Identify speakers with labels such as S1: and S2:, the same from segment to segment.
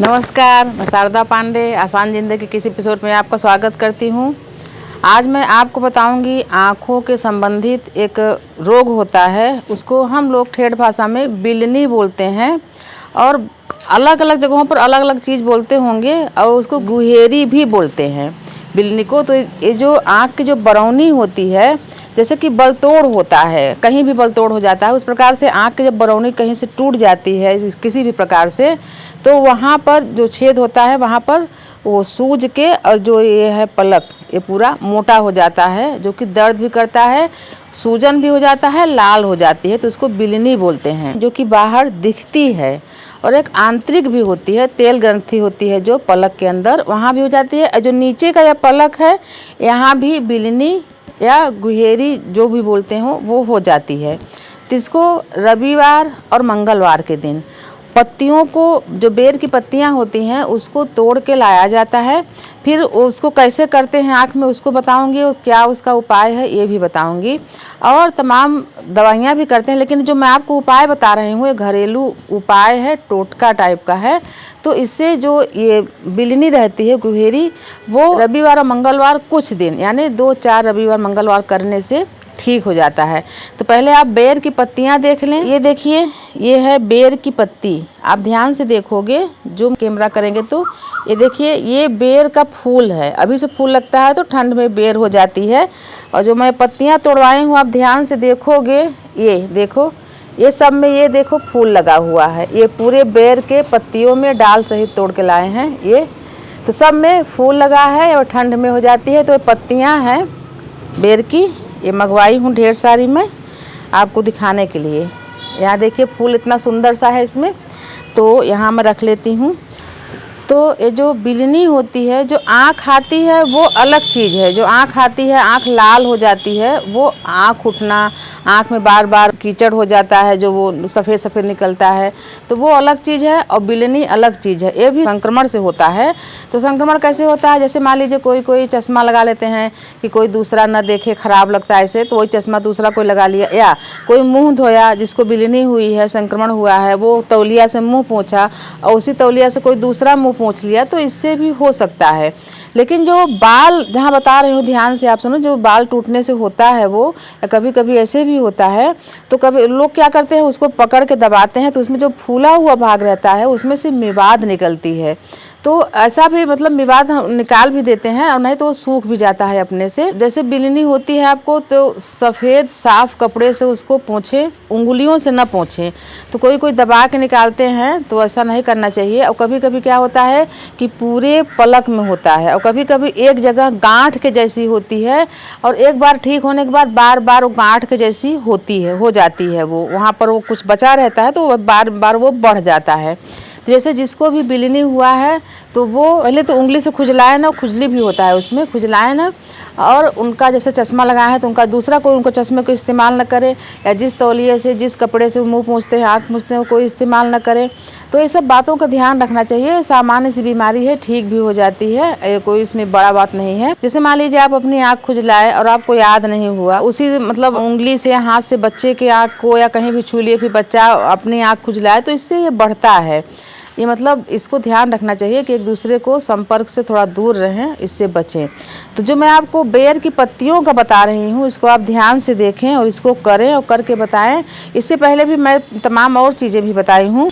S1: नमस्कार, मैं शारदा पांडे आसान ज़िंदगी के किसी एपिसोड में आपका स्वागत करती हूँ। आज मैं आपको बताऊंगी आँखों के संबंधित एक रोग होता है, उसको हम लोग ठेठ भाषा में बिलनी बोलते हैं और अलग अलग जगहों पर अलग अलग चीज़ बोलते होंगे और उसको गुहेरी भी बोलते हैं बिलनी को। तो ये जो आँख की जो बरौनी होती है, जैसे कि बलतोड़ होता है, कहीं भी बलतोड़ हो जाता है, उस प्रकार से आँख की जब बरौनी कहीं से टूट जाती है किसी भी प्रकार से, तो वहाँ पर जो छेद होता है वहाँ पर वो सूज के और जो ये है पलक ये पूरा मोटा हो जाता है, जो कि दर्द भी करता है, सूजन भी हो जाता है, लाल हो जाती है, तो उसको बिलनी बोलते हैं। जो कि बाहर दिखती है और एक आंतरिक भी होती है, तेल ग्रंथि होती है जो पलक के अंदर, वहाँ भी हो जाती है। और जो नीचे का यह पलक है यहाँ भी बिलनी या गुहेरी जो भी बोलते हो वो हो जाती है। तो इसको रविवार और मंगलवार के दिन पत्तियों को, जो बेर की पत्तियां होती हैं उसको तोड़ के लाया जाता है। फिर उसको कैसे करते हैं आँख में उसको बताऊंगी और क्या उसका उपाय है ये भी बताऊंगी, और तमाम दवाइयाँ भी करते हैं। लेकिन जो मैं आपको उपाय बता रही हूँ ये घरेलू उपाय है, टोटका टाइप का है। तो इससे जो ये बिलनी रहती है गुहेरी, वो रविवार और मंगलवार कुछ दिन यानी 2-4 रविवार मंगलवार करने से ठीक हो जाता है। तो पहले आप बेर की पत्तियां देख लें। ये देखिए, ये है बेर की पत्ती। आप ध्यान से देखोगे, जूम कैमरा करेंगे तो ये देखिए, ये बेर का फूल है। अभी से फूल लगता है तो ठंड में बेर हो जाती है। और जो मैं पत्तियां तोड़वाई हूँ आप ध्यान से देखोगे, ये देखो, ये सब में ये देखो फूल लगा हुआ है। ये पूरे बेर के पत्तियों में डाल सहित तोड़ के लाए हैं ये, तो सब में फूल लगा है और ठंड में हो जाती है। तो ये पत्तियाँ हैं बेर की, ये मंगवाई हूँ ढेर सारी मैं आपको दिखाने के लिए। यहाँ देखिए फूल इतना सुंदर सा है इसमें, तो यहाँ मैं रख लेती हूँ। तो ये जो बिलनी होती है, जो आँख आती है वो अलग चीज़ है। जो आँख आती है, आँख लाल हो जाती है, वो आँख उठना, आँख में बार बार कीचड़ हो जाता है, जो वो सफ़ेद सफ़ेद निकलता है, तो वो अलग चीज़ है। और बिलनी अलग चीज़ है, ये भी संक्रमण से होता है। तो संक्रमण कैसे होता है, जैसे मान लीजिए कोई कोई चश्मा लगा लेते हैं कि कोई दूसरा न देखे, ख़राब लगता है ऐसे, तो वही चश्मा दूसरा कोई लगा लिया, या कोई मुँह धोया जिसको बिलनी हुई है, संक्रमण हुआ है, वो तौलिया से मुँह पोंछा और उसी तौलिया से कोई दूसरा मुँह पोंछ लिया, तो इससे भी हो सकता है। लेकिन जो बाल, जहाँ बता रही हूँ ध्यान से आप सुनो, जो बाल टूटने से होता है वो, या कभी कभी ऐसे भी होता है, तो कभी लोग क्या करते हैं उसको पकड़ के दबाते हैं, तो उसमें जो फूला हुआ भाग रहता है उसमें से मिवाद निकलती है। तो ऐसा भी मतलब मिवाद निकाल भी देते हैं, और नहीं तो वो सूख भी जाता है अपने से। जैसे बिलनी होती है आपको, तो सफ़ेद साफ कपड़े से उसको पोंछें, उंगलियों से न पोंछें। तो कोई कोई दबा के निकालते हैं, तो ऐसा नहीं करना चाहिए। और कभी कभी क्या होता है कि पूरे पलक में होता है, और कभी कभी एक जगह गांठ के जैसी होती है, और एक बार ठीक होने के बाद बार बार वो गांठ के जैसी होती है, हो जाती है, वो वहाँ पर वो कुछ बचा रहता है, तो बार बार वो बढ़ जाता है। तो जैसे जिसको भी बिलनी हुआ है, तो वो पहले तो उंगली से खुजलाए ना, खुजली भी होता है उसमें, खुजलाए ना, और उनका जैसे चश्मा लगाया है तो उनका दूसरा कोई उनको चश्मे को इस्तेमाल न करे, या जिस तौलिए से जिस कपड़े से मुंह पोंछते हैं, हाथ पोंछते हैं, कोई इस्तेमाल न करे। तो ये सब बातों का ध्यान रखना चाहिए। सामान्य सी बीमारी है, ठीक भी हो जाती है, कोई इसमें बड़ा बात नहीं है। जैसे मान लीजिए आप अपनी आँख खुजलाए और आपको याद नहीं हुआ, उसी मतलब उंगली से हाथ से बच्चे के आँख को या कहीं भी छू लिए, फिर बच्चा अपनी आँख खुजलाए, तो इससे ये बढ़ता है। ये मतलब इसको ध्यान रखना चाहिए कि एक दूसरे को संपर्क से थोड़ा दूर रहें, इससे बचें। तो जो मैं आपको बेर की पत्तियों का बता रही हूँ, इसको आप ध्यान से देखें और इसको करें और करके बताएं। इससे पहले भी मैं तमाम और चीज़ें भी बताई हूँ।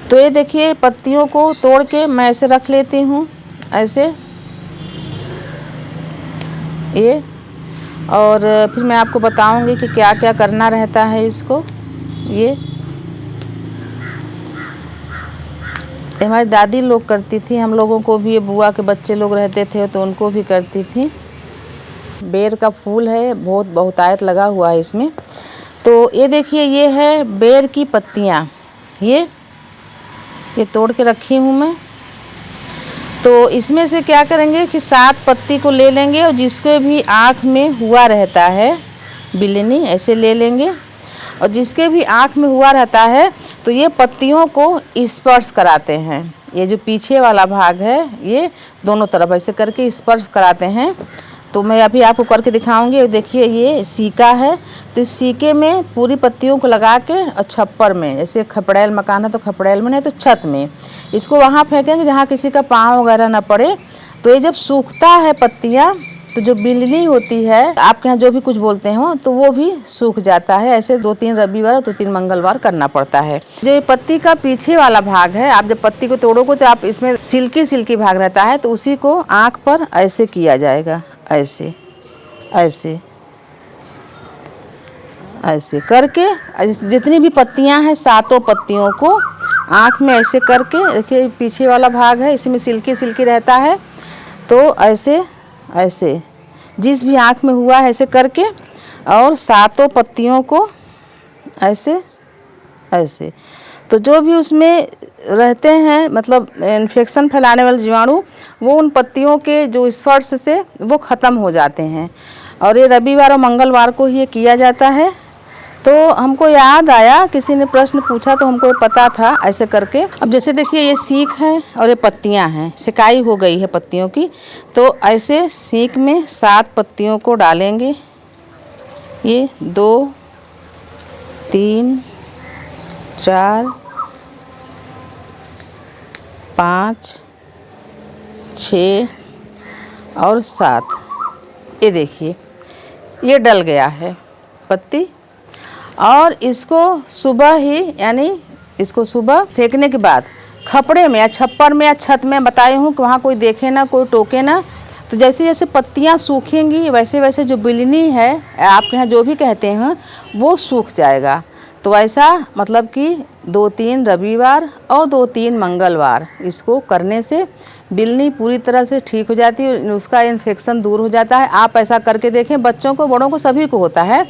S1: तो ये देखिए, पत्तियों को तोड़ के मैं ऐसे रख लेती हूँ, ऐसे ये, और फिर मैं आपको बताऊँगी कि क्या क्या करना रहता है इसको। ये हमारी दादी लोग करती थी, हम लोगों को भी, ये बुआ के बच्चे लोग रहते थे तो उनको भी करती थी। बेर का फूल है, बहुत बहुतायत लगा हुआ है इसमें। तो ये देखिए, ये है बेर की पत्तियाँ, ये तोड़ के रखी हूँ मैं। तो इसमें से क्या करेंगे कि 7 पत्ती को ले लेंगे, और जिसके भी आँख में हुआ रहता है बिलनी, ऐसे ले लेंगे, और जिसके भी आँख में हुआ रहता है तो ये पत्तियों को स्पर्श कराते हैं। ये जो पीछे वाला भाग है, ये दोनों तरफ ऐसे करके स्पर्श कराते हैं, तो मैं अभी आपको करके दिखाऊंगी। देखिए ये सीका है, तो इस सीके में पूरी पत्तियों को लगा के और छप्पर में, जैसे खपड़ैल मकान है तो खपड़ैल में, नहीं तो छत में, इसको वहाँ फेंकेंगे जहाँ किसी का पाँव वगैरह ना पड़े। तो ये जब सूखता है पत्तियाँ, तो जो बिल्ली होती है, आपके यहाँ जो भी कुछ बोलते हो, तो वो भी सूख जाता है। ऐसे 2-3 रविवार और 2-3 मंगलवार करना पड़ता है। जो ये पत्ती का पीछे वाला भाग है, आप जब पत्ती को तोड़ोगे तो आप इसमें सिल्की सिल्की भाग रहता है, तो उसी को आँख पर ऐसे किया जाएगा, ऐसे ऐसे ऐसे करके जितनी भी पत्तियां हैं, 7 पत्तियों को आँख में ऐसे करके, देखिए पीछे वाला भाग है, इसमें सिल्की सिल्की रहता है, तो ऐसे ऐसे जिस भी आँख में हुआ है ऐसे करके, और 7 पत्तियों को ऐसे ऐसे, तो जो भी उसमें रहते हैं, मतलब इन्फेक्शन फैलाने वाले जीवाणु, वो उन पत्तियों के जो स्पर्श से वो ख़त्म हो जाते हैं। और ये रविवार और मंगलवार को ये किया जाता है। तो हमको याद आया, किसी ने प्रश्न पूछा तो हमको ये पता था ऐसे करके। अब जैसे देखिए ये सीक है और ये पत्तियां हैं, सिकाई हो गई है पत्तियों की, तो ऐसे सीक में 7 पत्तियों को डालेंगे। ये 2 3 4 5 6 और 7। ये देखिए ये डल गया है पत्ती। और इसको सुबह ही, यानी इसको सुबह सेकने के बाद खपड़े में या छप्पर में या छत में, बताई हूँ कि वहाँ कोई देखे ना, कोई टोके ना, तो जैसे जैसे पत्तियाँ सूखेंगी वैसे वैसे जो बिलनी है, आपके यहाँ जो भी कहते हैं, वो सूख जाएगा। तो ऐसा मतलब कि 2-3 रविवार और 2-3 मंगलवार इसको करने से बिल्ली पूरी तरह से ठीक हो जाती है, उसका इन्फेक्शन दूर हो जाता है। आप ऐसा करके देखें, बच्चों को बड़ों को सभी को होता है।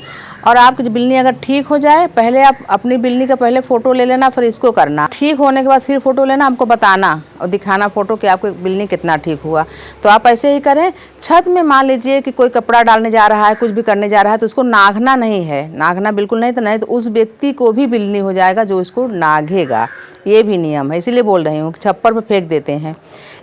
S1: और आपकी बिल्ली अगर ठीक हो जाए, पहले आप अपनी बिल्ली का पहले फ़ोटो ले लेना, फिर इसको करना। ठीक होने के बाद फिर फ़ोटो लेना, हमको बताना और दिखाना फ़ोटो कि आपकी बिल्ली कितना ठीक हुआ। तो आप ऐसे ही करें। छत में मान लीजिए कि कोई कपड़ा डालने जा रहा है, कुछ भी करने जा रहा है, तो उसको नागना नहीं है, नागना बिल्कुल नहीं, तो उस व्यक्ति को भी बिल्ली हो जाएगा जो इसको नागेगा। ये भी नियम है, इसीलिए बोल रही हूँ। छप्पर पर फेंक देते हैं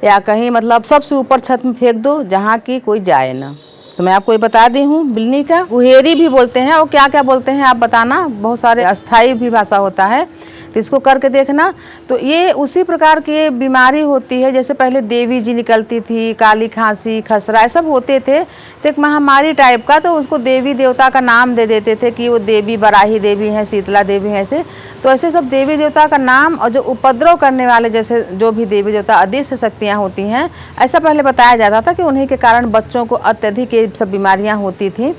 S1: या कहीं, मतलब सबसे ऊपर छत में फेंक दो जहाँ की कोई जाए ना। तो मैं आपको ये बता दी हूँ। बिल्ली का गुहेरी भी बोलते हैं, और क्या क्या बोलते हैं आप बताना। बहुत सारे अस्थाई भी भाषा होता है, तो इसको करके देखना। तो ये उसी प्रकार की बीमारी होती है जैसे पहले देवी जी निकलती थी, काली खांसी, खसरा, ये सब होते थे। तो एक महामारी टाइप का, तो उसको देवी देवता का नाम दे देते थे कि वो देवी बराही देवी हैं, शीतला देवी हैं, ऐसे। तो ऐसे सब देवी देवता का नाम, और जो उपद्रव करने वाले जैसे जो भी देवी देवता अदृश्य शक्तियाँ होती हैं, ऐसा पहले बताया जाता था कि उन्हीं के कारण बच्चों को अत्यधिक ये सब बीमारियाँ होती थी।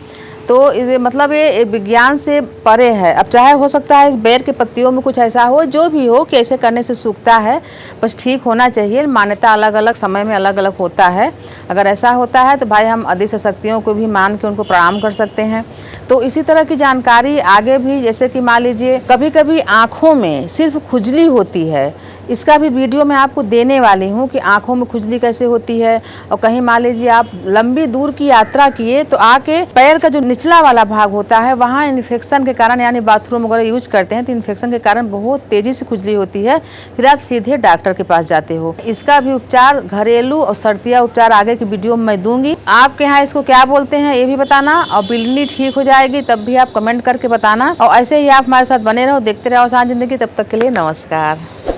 S1: तो इसे मतलब ये विज्ञान से परे है। अब चाहे हो सकता है इस बेर के पत्तियों में कुछ ऐसा हो, जो भी हो, कि ऐसे करने से सूखता है, बस ठीक होना चाहिए। मान्यता अलग अलग समय में अलग अलग होता है। अगर ऐसा होता है तो भाई हम अदृश्य शक्तियों को भी मान के उनको प्रणाम कर सकते हैं। तो इसी तरह की जानकारी आगे भी, जैसे कि मान लीजिए कभी कभी आँखों में सिर्फ खुजली होती है, इसका भी वीडियो मैं आपको देने वाली हूँ कि आँखों में खुजली कैसे होती है। और कहीं मान लीजिए आप लंबी दूर की यात्रा किए, तो आके पैर का जो निचला वाला भाग होता है, वहाँ इन्फेक्शन के कारण, यानी बाथरूम वगैरह यूज करते हैं, तो इन्फेक्शन के कारण बहुत तेज़ी से खुजली होती है, फिर आप सीधे डॉक्टर के पास जाते हो। इसका भी उपचार, घरेलू और सर्दिया उपचार आगे की वीडियो में मैं दूंगी। आपके यहाँ इसको क्या बोलते हैं ये भी बताना, और बिल्ली ठीक हो जाएगी तब भी आप कमेंट करके बताना। और ऐसे ही आप हमारे साथ बने रहो, देखते रहो आसान जिंदगी। तब तक के लिए नमस्कार।